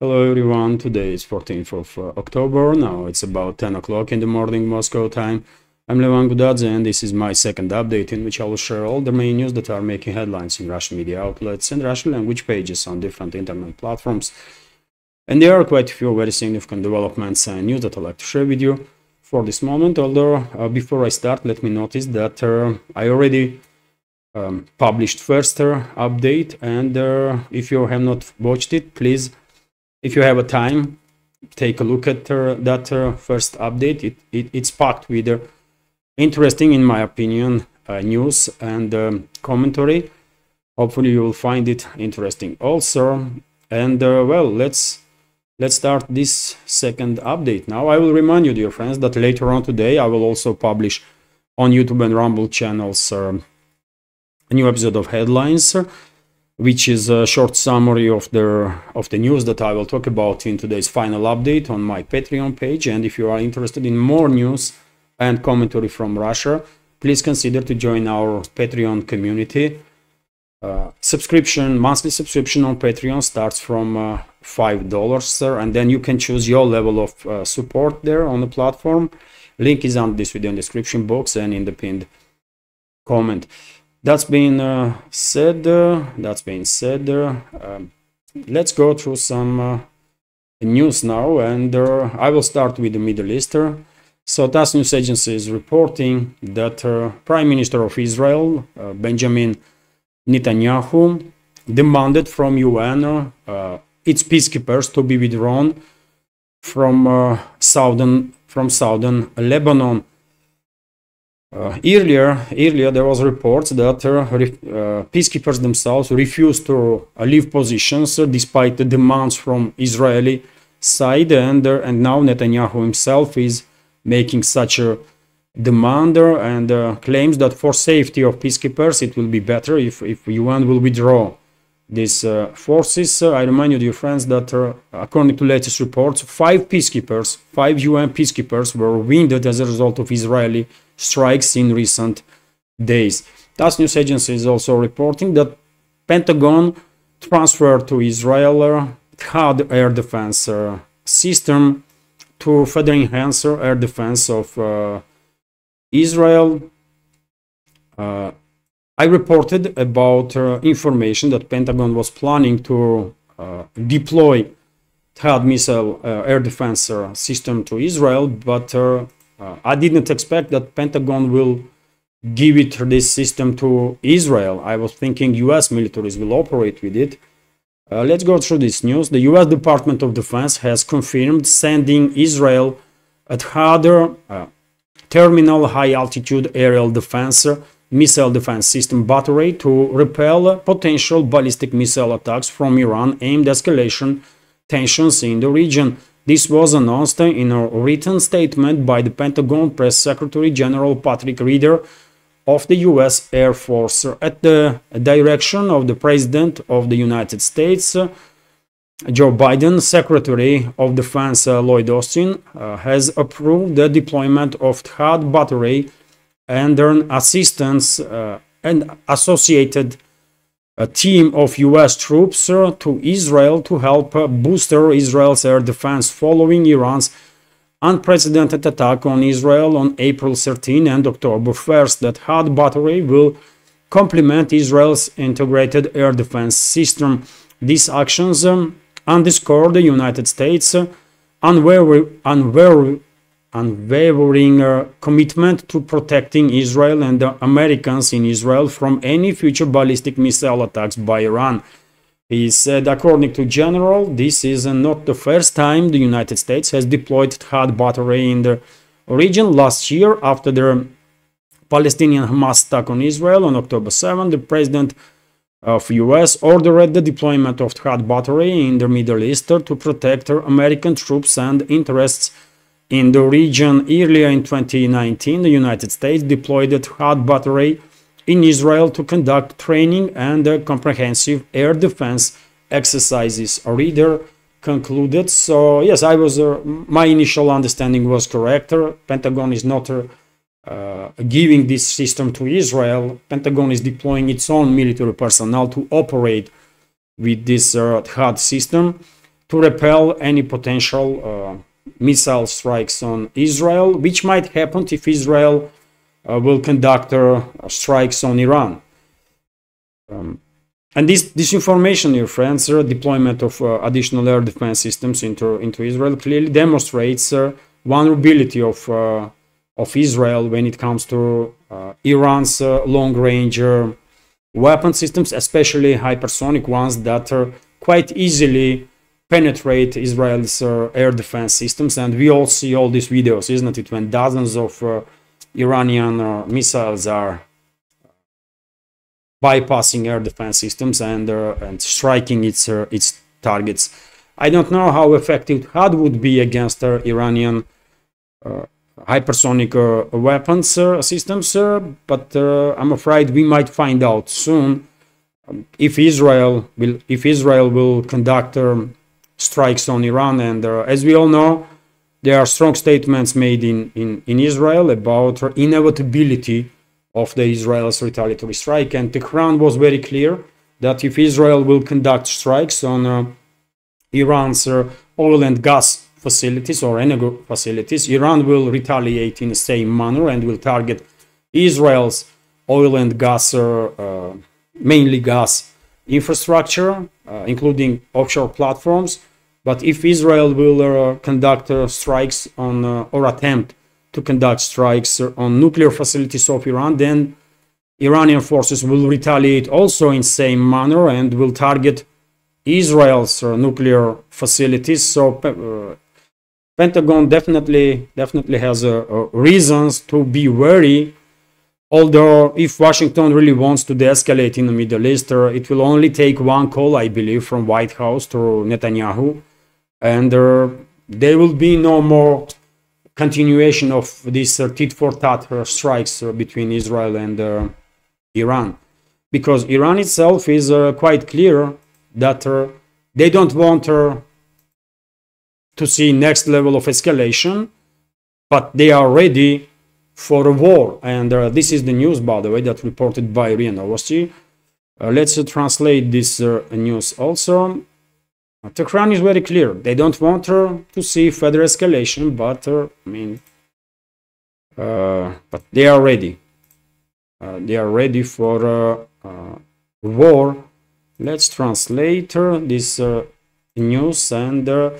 Hello everyone, today is 14th of October, now it's about 10 o'clock in the morning Moscow time. I'm Levan Gudadze and this is my second update in which I will share all the main news that are making headlines in Russian media outlets and Russian language pages on different internet platforms. And there are quite a few very significant developments and news that I'd like to share with you for this moment, although before I start let me notice that I already published first update, and if you have not watched it, please, if you have a time, take a look at that first update. It's packed with interesting, in my opinion, news and commentary. Hopefully you will find it interesting also. And well, let's start this second update now. I will remind you, dear friends, that later on today I will also publish on YouTube and Rumble channels a new episode of Headlines, which is a short summary of the news that I will talk about in today's final update on my Patreon page. And if you are interested in more news and commentary from Russia, please consider to join our Patreon community. Monthly subscription on Patreon starts from $5, and then you can choose your level of support there on the platform. Link is on this video in the description box and in the pinned comment. That's been said. Let's go through some news now, and I will start with the Middle East. So TASS news agency is reporting that Prime Minister of Israel, Benjamin Netanyahu, demanded from UN its peacekeepers to be withdrawn from southern Lebanon. Earlier there was reports that peacekeepers themselves refused to leave positions despite the demands from Israeli side, and now Netanyahu himself is making such a demand and claims that for safety of peacekeepers it will be better if UN will withdraw these forces. I remind you, dear friends, that according to latest reports, 5 UN peacekeepers were wounded as a result of Israeli strikes in recent days. TASS news agency is also reporting that Pentagon transferred to Israel THAAD air defense system to further enhance air defense of Israel. I reported about information that Pentagon was planning to deploy THAAD missile air defense system to Israel, but I didn't expect that Pentagon will give this system to Israel. I was thinking US militaries will operate with it. Let's go through this news. The US Department of Defense has confirmed sending Israel a THAAD terminal high-altitude aerial defense missile defense system battery to repel potential ballistic missile attacks from Iran aimed at escalation tensions in the region. This was announced in a written statement by the Pentagon Press Secretary General Patrick Reeder of the US Air Force at the direction of the President of the United States, Joe Biden. Secretary of Defense Lloyd Austin has approved the deployment of THAAD battery and an assistance and associated a team of US troops to Israel to help booster Israel's air defense following Iran's unprecedented attack on Israel on April 13 and October 1st. That THAAD battery will complement Israel's integrated air defense system. These actions underscore the United States' unwavering commitment to protecting Israel and the Americans in Israel from any future ballistic missile attacks by Iran. He said, according to General, this is not the first time the United States has deployed THAAD battery in the region. Last year, after the Palestinian Hamas attack on Israel on October 7, the President of US ordered the deployment of THAAD battery in the Middle East to protect American troops and interests in the region. Earlier in 2019, the United States deployed a THAAD battery in Israel to conduct training and comprehensive air defense exercises. A reader concluded. So yes, my initial understanding was correct. Pentagon is not giving this system to Israel. Pentagon is deploying its own military personnel to operate with this THAAD system to repel any potential missile strikes on Israel, which might happen if Israel will conduct strikes on Iran. And this information, dear friends, deployment of additional air defense systems into Israel clearly demonstrates vulnerability of Israel when it comes to Iran's long-range weapon systems, especially hypersonic ones that quite easily penetrate Israel's air defense systems. And we all see all these videos, isn't it, when dozens of Iranian missiles are bypassing air defense systems and striking its targets. I don't know how effective THAAD would be against Iranian hypersonic weapons systems, but I'm afraid we might find out soon if Israel will conduct strikes on Iran. And as we all know, there are strong statements made in Israel about inevitability of the Israel's retaliatory strike, and Tehran was very clear that if Israel will conduct strikes on Iran's oil and gas facilities or energy facilities, Iran will retaliate in the same manner and will target Israel's oil and gas, mainly gas infrastructure, including offshore platforms. But if Israel will conduct strikes on or attempt to conduct strikes on nuclear facilities of Iran, then Iranian forces will retaliate also in same manner and will target Israel's nuclear facilities. So Pentagon definitely has reasons to be wary. Although if Washington really wants to de-escalate in the Middle East, it will only take one call, I believe, from White House to Netanyahu, and there will be no more continuation of these tit-for-tat strikes between Israel and Iran, because Iran itself is quite clear that they don't want to see next level of escalation, but they are ready for a war. And this is the news, by the way, that reported by RIA Novosti. Let's translate this news also. Tehran is very clear. They don't want to see further escalation, but but they are ready. They are ready for war. Let's translate this news. And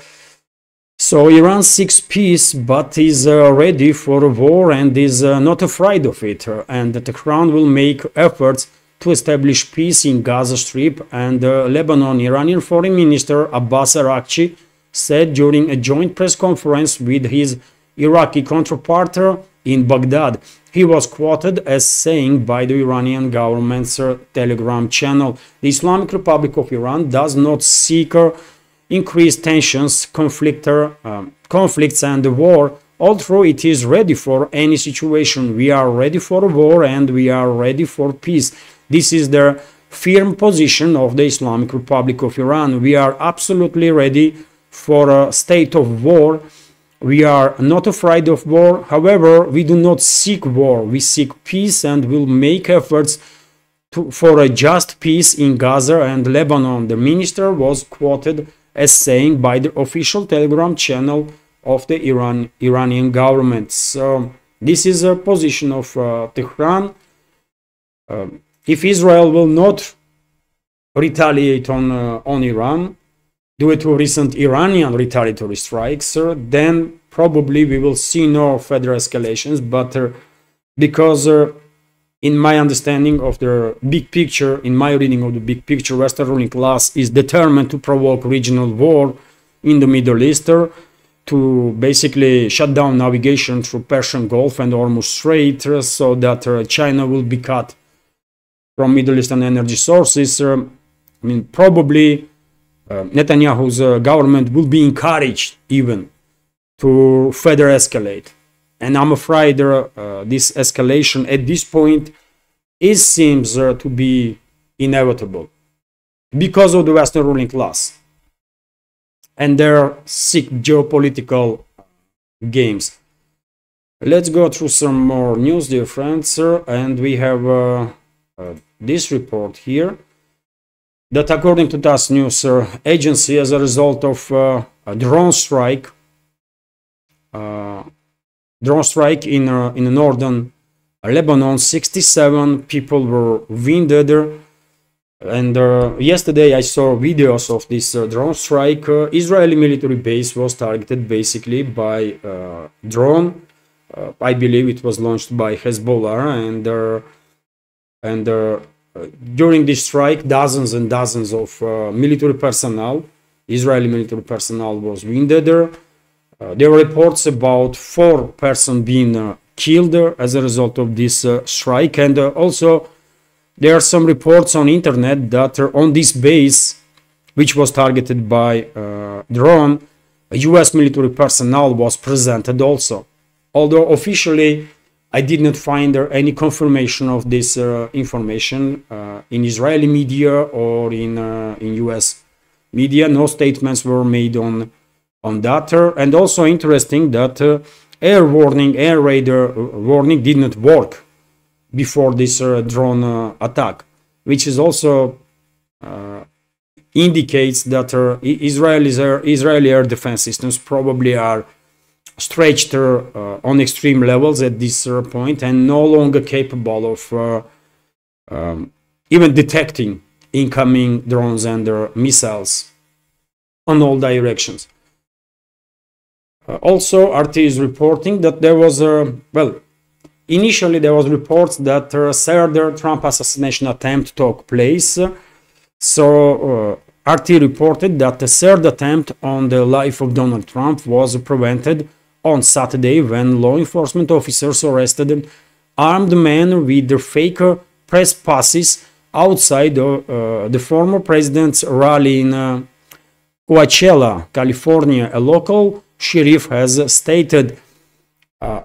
so Iran seeks peace, but is ready for a war and is not afraid of it. And Tehran will make efforts to establish peace in Gaza Strip. And Lebanon Iranian Foreign Minister Abbas Araghchi said during a joint press conference with his Iraqi counterpart in Baghdad. He was quoted as saying by the Iranian government's Telegram channel, "The Islamic Republic of Iran does not seek increased tensions, conflicts and war, although it is ready for any situation. We are ready for a war and we are ready for peace." This is the firm position of the Islamic Republic of Iran. We are absolutely ready for a state of war. We are not afraid of war. However, we do not seek war. We seek peace and will make efforts for a just peace in Gaza and Lebanon. The minister was quoted as saying by the official Telegram channel of the Iranian government. So this is a position of Tehran. If Israel will not retaliate on Iran due to recent Iranian retaliatory strikes, then probably we will see no further escalations. But because in my understanding of the big picture, in my reading of the big picture, Western ruling class is determined to provoke regional war in the Middle East, to basically shut down navigation through Persian Gulf and Hormuz Strait, so that China will be cut from Middle Eastern energy sources. Probably Netanyahu's government will be encouraged even to further escalate. And I'm afraid this escalation at this point seems to be inevitable because of the Western ruling class and their sick geopolitical games. Let's go through some more news, dear friends, and we have this report here. that according to TASS news agency, as a result of a drone strike in northern Lebanon, 67 people were wounded. And yesterday I saw videos of this drone strike. Israeli military base was targeted basically by drone. I believe it was launched by Hezbollah, and during this strike, dozens and dozens of military personnel, Israeli military personnel, was wounded. There were reports about 4 persons being killed as a result of this strike, and also there are some reports on internet that on this base, which was targeted by drone, US military personnel was presented also. Although officially I did not find any confirmation of this information in Israeli media or in US media. No statements were made on that. And also interesting that air radar warning did not work before this drone attack, which is also indicates that Israeli air defense systems probably are stretched on extreme levels at this point and no longer capable of even detecting incoming drones and missiles on all directions. Also, RT is reporting that there was initially there was reports that a third Trump assassination attempt took place. So RT reported that the third attempt on the life of Donald Trump was prevented on Saturday when law enforcement officers arrested an armed man with the fake press passes outside the former president's rally in Coachella, California. A local sheriff has stated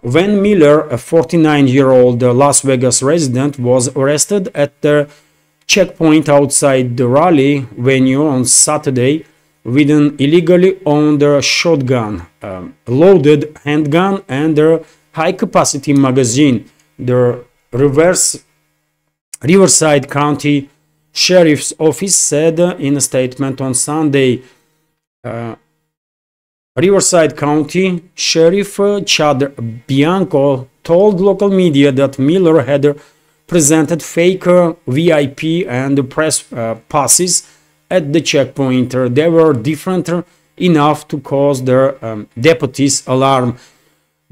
when Miller, a 49-year-old Las Vegas resident, was arrested at the checkpoint outside the rally venue on Saturday with an illegally owned shotgun, loaded handgun, and a high-capacity magazine. The Riverside County Sheriff's Office said in a statement on Sunday. Riverside County Sheriff Chad Bianco told local media that Miller had presented fake VIP and press passes at the checkpoint. They were different enough to cause their deputies alarm.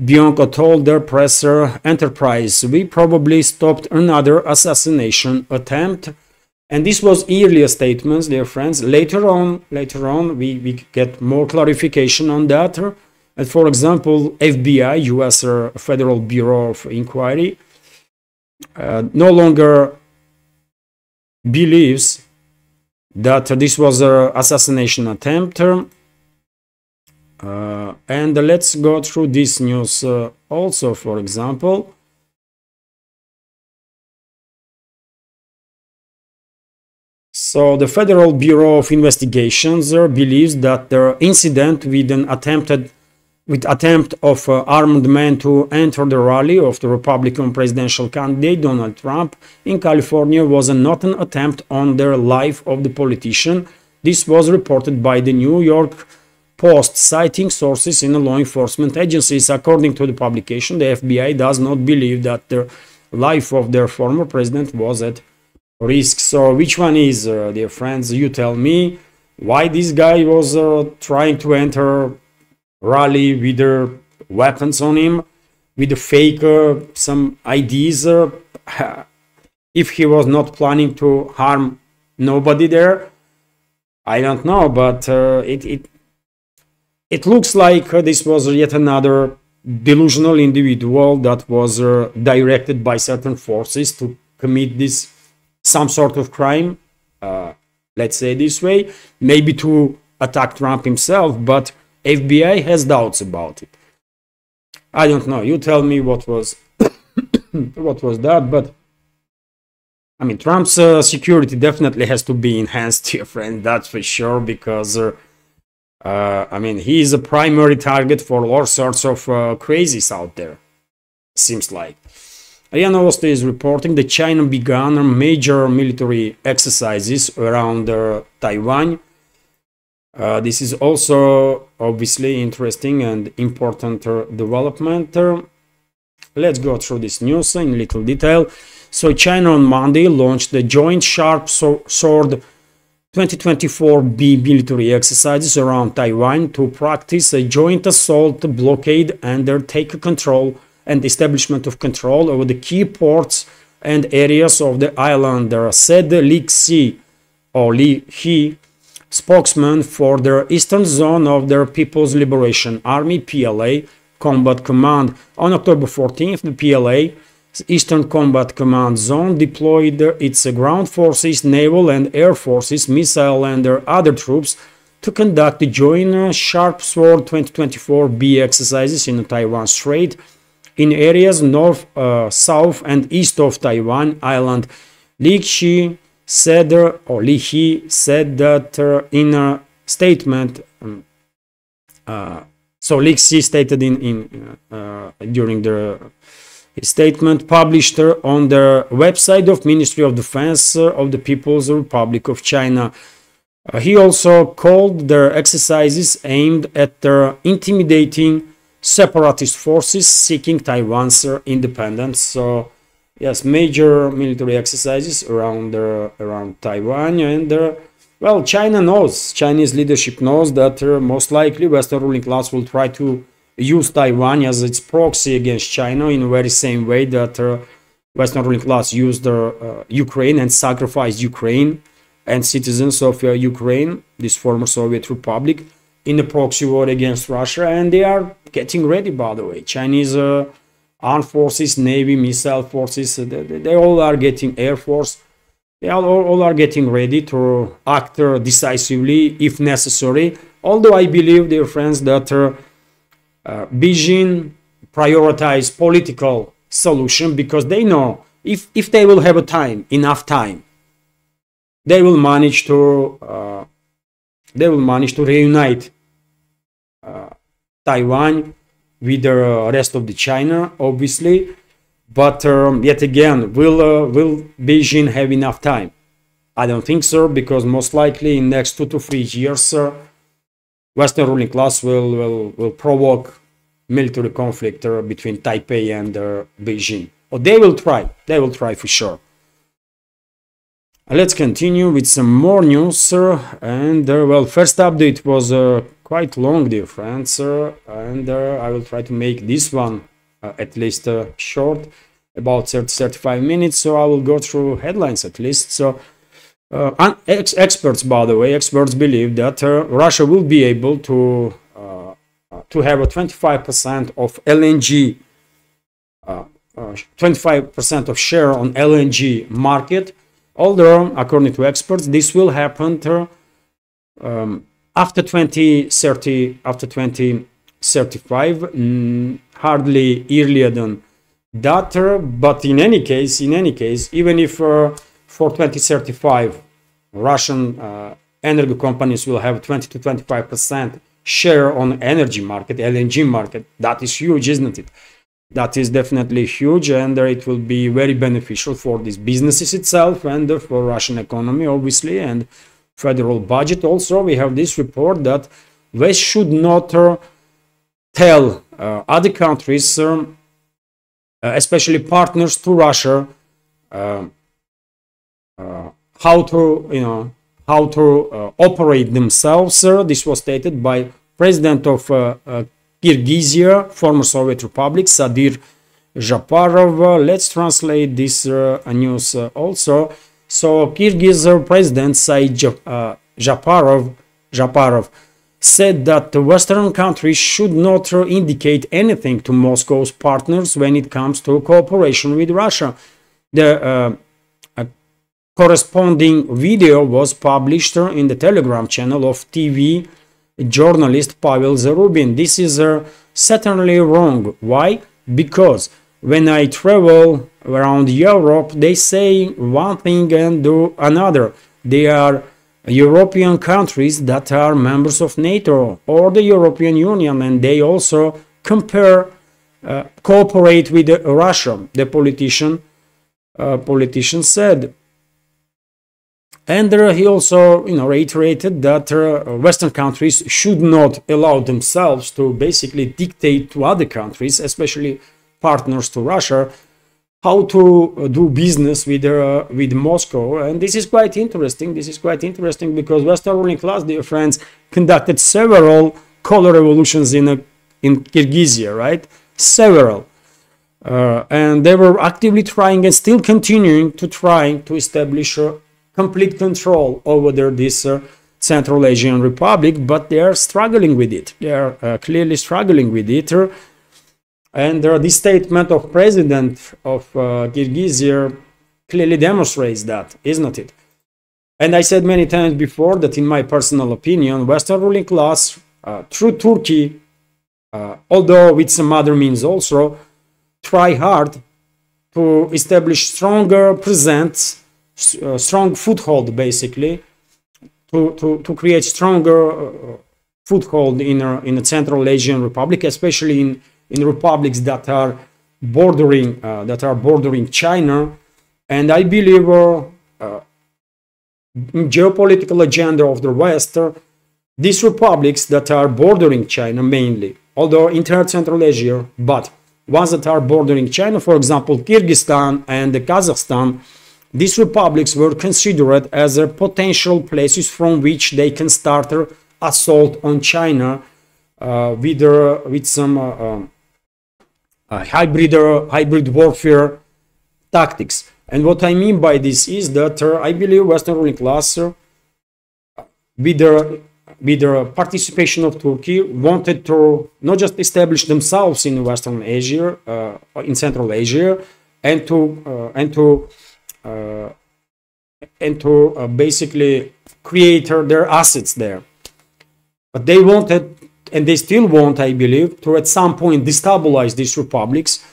Bianco told their press enterprise, "We probably stopped another assassination attempt." And this was earlier statements, dear friends. Later on, we get more clarification on that. And for example, FBI, U.S. Federal Bureau of Inquiry, no longer believes that this was an assassination attempt. And let's go through this news also, for example. So the Federal Bureau of Investigations believes that the incident with an attempt of armed men to enter the rally of the Republican presidential candidate Donald Trump in California was not an attempt on the life of the politician. This was reported by the New York Post, citing sources in the law enforcement agencies. According to the publication, the FBI does not believe that the life of their former president was at risk. So which one is, dear friends? You tell me why this guy was trying to enter rally with weapons on him, with the fake some IDs, if he was not planning to harm nobody there. I don't know, but it looks like this was yet another delusional individual that was directed by certain forces to commit this some sort of crime, let's say this way, maybe to attack Trump himself, but FBI has doubts about it. I don't know. You tell me what was what was that, but I mean, Trump's security definitely has to be enhanced, dear friend. That's for sure, because I mean, he is a primary target for all sorts of crazies out there, seems like. RIA Novosti is reporting that China began major military exercises around Taiwan. This is also obviously interesting and important development. Let's go through this news in little detail. So China on Monday launched the Joint Sharp Sword 2024B military exercises around Taiwan to practice a joint assault, blockade, and take control and establishment of control over the key ports and areas of the island, said Li Xi, or Li He, spokesman for the Eastern Zone of the People's Liberation Army (PLA) Combat Command. On October 14th, the PLA Eastern Combat Command Zone deployed its ground forces, naval and air forces, missile and other troops to conduct the joint Sharp Sword 2024B exercises in Taiwan Strait in areas north, south and east of Taiwan Island. Li He said, or Li He said that in a statement. So Li Xi stated during the statement published on the website of Ministry of Defense of the People's Republic of China. He also called the exercises aimed at intimidating separatist forces seeking Taiwan's independence. So yes, major military exercises around Taiwan, and well, China knows, Chinese leadership knows that most likely Western ruling class will try to use Taiwan as its proxy against China in the very same way that Western ruling class used Ukraine and sacrificed Ukraine and citizens of Ukraine, this former Soviet Republic, in a proxy war against Russia. And they are getting ready, by the way. Chinese armed forces, navy, missile forces, they all are getting air force. They all are getting ready to act decisively if necessary. Although I believe, dear friends, that Beijing prioritize political solution, because they know if they will have enough time, they will manage to reunite Taiwan with the rest of the China, obviously. But yet again, will Beijing have enough time? I don't think so, because most likely in next 2 to 3 years, Western ruling class will provoke military conflict between Taipei and Beijing. Or they will try for sure. Let's continue with some more news, and well, first update was quite long, dear friends, and I will try to make this one at least short, about 30-35 minutes, so I will go through headlines at least. So experts, by the way, experts believe that Russia will be able to have a 25% of LNG, 25% of share on LNG market. Although, according to experts, this will happen after 2030, after 2035, hardly earlier than that. But in any case, even if for 2035, Russian energy companies will have 20 to 25% share on energy market, LNG market, that is huge, isn't it? That is definitely huge, and it will be very beneficial for these businesses itself and for Russian economy, obviously, and federal budget. Also, we have this report that West should not tell other countries, especially partners to Russia, how to operate themselves. This was stated by President of Kyrgyzia, former Soviet Republic, Sadir Japarov. Let's translate this news also. So Kyrgyz President Said Japarov said that the Western countries should not indicate anything to Moscow's partners when it comes to cooperation with Russia. The corresponding video was published in the Telegram channel of TV journalist Pavel Zarubin. This is certainly wrong. Why? Because when I travel around Europe, they say one thing and do another. They are European countries that are members of NATO or the European Union, and they also compare cooperate with Russia, the politician said. And he also, reiterated that Western countries should not allow themselves to basically dictate to other countries, especially partners to Russia, how to do business with Moscow. And this is quite interesting. This is quite interesting because Western ruling class, dear friends, conducted several color revolutions in Kyrgyzia, right? Several. And they were actively trying and still continuing to try to establish complete control over this Central Asian Republic, but they are struggling with it. They are clearly struggling with it. And this statement of president of Kyrgyzsia clearly demonstrates that, isn't it? And I said many times before that in my personal opinion, Western ruling class, through Turkey, although with some other means also, try hard to establish stronger presence, strong foothold, basically, to create stronger foothold in a Central Asian Republic, especially in republics that are bordering China. And I believe in geopolitical agenda of the West, these republics that are bordering China mainly, although entire Central Asia, but ones that are bordering China, for example, Kyrgyzstan and Kazakhstan, these republics were considered as potential places from which they can start an assault on China with some hybrid warfare tactics. And what I mean by this is that I believe Western ruling class, with the participation of Turkey, wanted to not just establish themselves in Western Asia, in Central Asia, and to basically create their assets there. But they wanted, and they still want, I believe, to at some point destabilize these republics,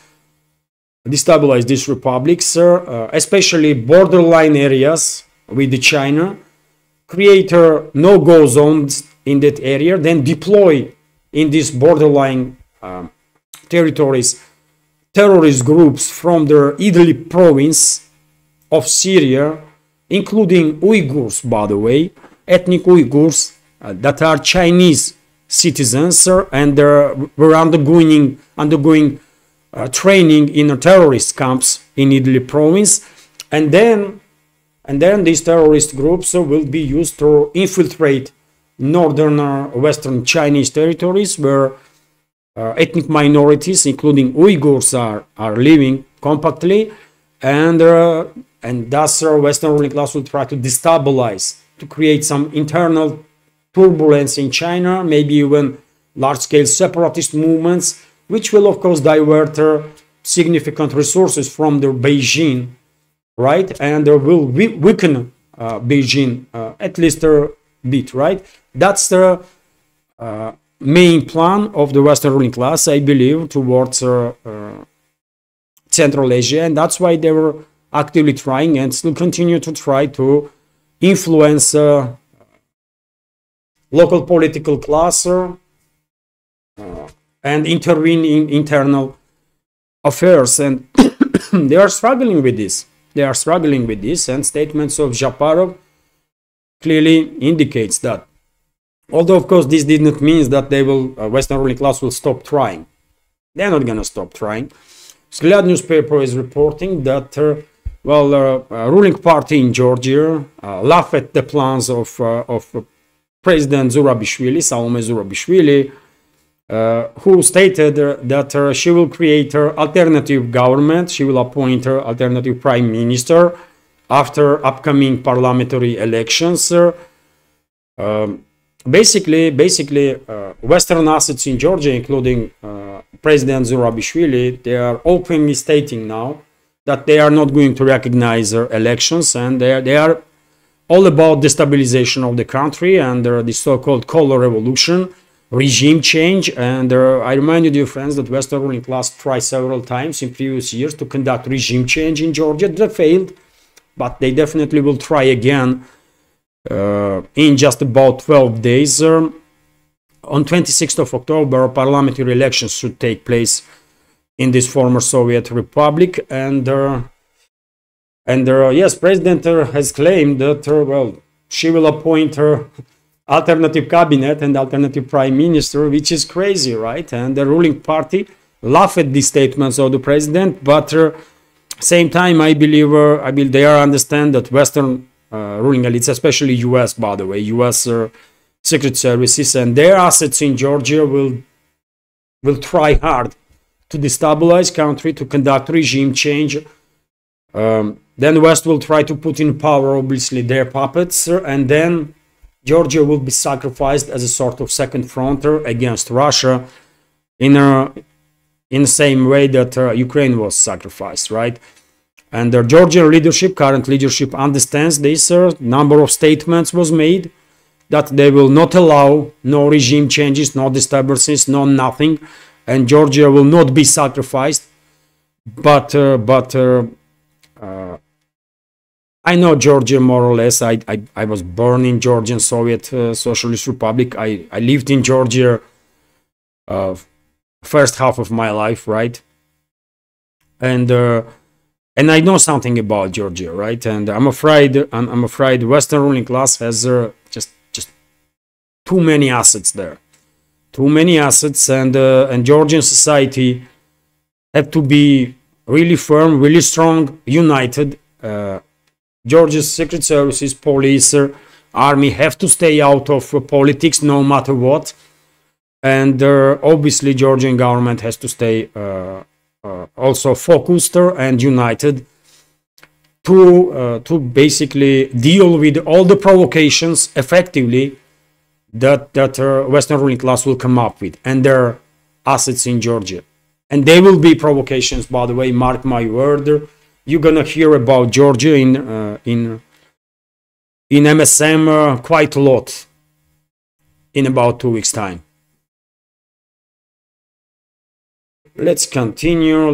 especially borderline areas with China, create no-go zones in that area, then deploy in these borderline territories terrorist groups from the Idlib province of Syria, including Uyghurs, by the way, ethnic Uyghurs that are Chinese citizens and were undergoing training in terrorist camps in Idlib province, and then these terrorist groups will be used to infiltrate northern western Chinese territories where ethnic minorities, including Uyghurs, are living compactly, and thus Western ruling class will try to destabilize, to create some internal turbulence in China, maybe even large-scale separatist movements, which will of course divert significant resources from the Beijing, right? And will weaken Beijing at least a bit, right? That's the main plan of the Western ruling class, I believe, towards Central Asia, and that's why they were actively trying and still continue to try to influence local political class and intervene in internal affairs. And they are struggling with this. And statements of Japarov clearly indicates that. Although, of course, this did not mean that they will, Western ruling class will stop trying. They're not going to stop trying. Vzglyad newspaper is reporting that, ruling party in Georgia laugh at the plans of President Zurabishvili, Salome Zurabishvili, who stated that she will create her alternative government. She will appoint her alternative prime minister after upcoming parliamentary elections. Basically, Western assets in Georgia, including President Zurabishvili, they are openly stating now that they are not going to recognize elections, and they are all about destabilization of the country and the so-called color revolution, regime change. And I remind you, dear friends, that Western ruling class tried several times in previous years to conduct regime change in Georgia. They failed, but they definitely will try again in just about 12 days. On 26th of October, parliamentary elections should take place in this former Soviet republic. And yes, President has claimed that well, she will appoint her alternative cabinet and alternative prime minister, which is crazy, right? And the ruling party laugh at these statements of the president, but same time, I believe they are understand that Western ruling elites, especially U.S. by the way, U.S. Secret Services and their assets in Georgia will try hard to destabilize country, to conduct regime change. Then West will try to put in power, obviously, their puppets, and then Georgia will be sacrificed as a sort of second fronter against Russia in the same way that Ukraine was sacrificed, right? And the Georgian leadership, current leadership, understands this. Number of statements was made that they will not allow no regime changes, no disturbances, no nothing, and Georgia will not be sacrificed. But I know Georgia more or less. I was born in Georgian Soviet Socialist Republic. I lived in Georgia first half of my life, right? And I know something about Georgia, right? And I'm afraid Western ruling class has just too many assets there, too many assets, and Georgian society have to be really firm, really strong, united. Georgia's secret services, police, army have to stay out of politics no matter what. And obviously Georgian government has to stay also focused and united to basically deal with all the provocations effectively that Western ruling class will come up with and their assets in Georgia. And there will be provocations, by the way, mark my word. You're gonna hear about Georgia in MSM quite a lot in about 2 weeks' time. Let's continue.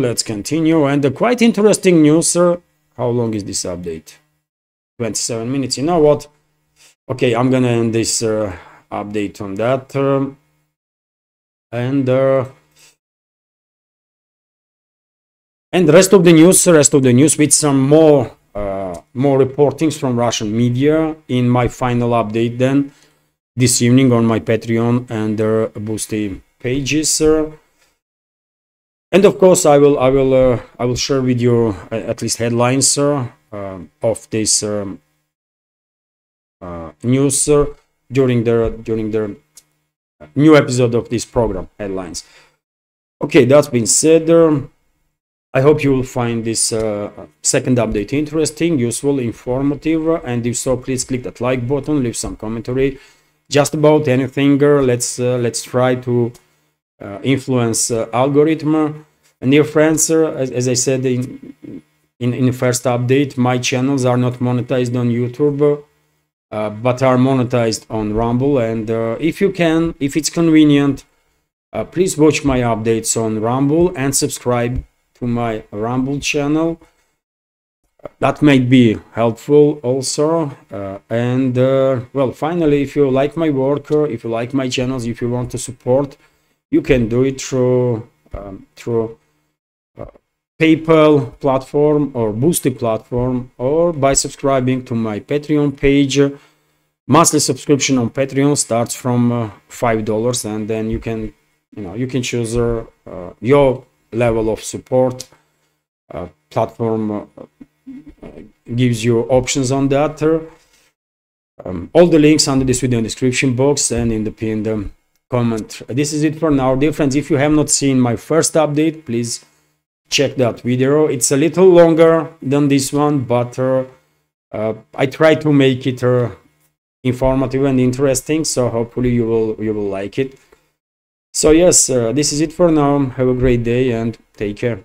And the quite interesting news, how long is this update? 27 minutes. You know what? Okay, I'm gonna end this update on that. And the rest of the news with some more reportings from Russian media in my final update then this evening on my Patreon and Boosty pages. And of course, I will share with you at least headlines of this news during the new episode of this program headlines. Okay, that's been said. I hope you will find this second update interesting, useful, informative, and if so, please click that like button, leave some commentary, just about anything. Let's try to influence algorithm. And dear friends, as I said in the first update, my channels are not monetized on YouTube, but are monetized on Rumble. And if you can, if it's convenient, please watch my updates on Rumble and subscribe to my Rumble channel. That might be helpful also. Well, finally, if you like my work, if you like my channels, if you want to support, you can do it through PayPal platform or Boosty platform, or by subscribing to my Patreon page. Monthly subscription on Patreon starts from $5, and then you can choose your level of support. Platform gives you options on that. All the links under this video in the description box and in the pinned comment. This is it for now, dear friends. If you have not seen my first update, please check that video. It's a little longer than this one, but I try to make it informative and interesting, so hopefully you will like it. So yes, this is it for now. Have a great day and take care.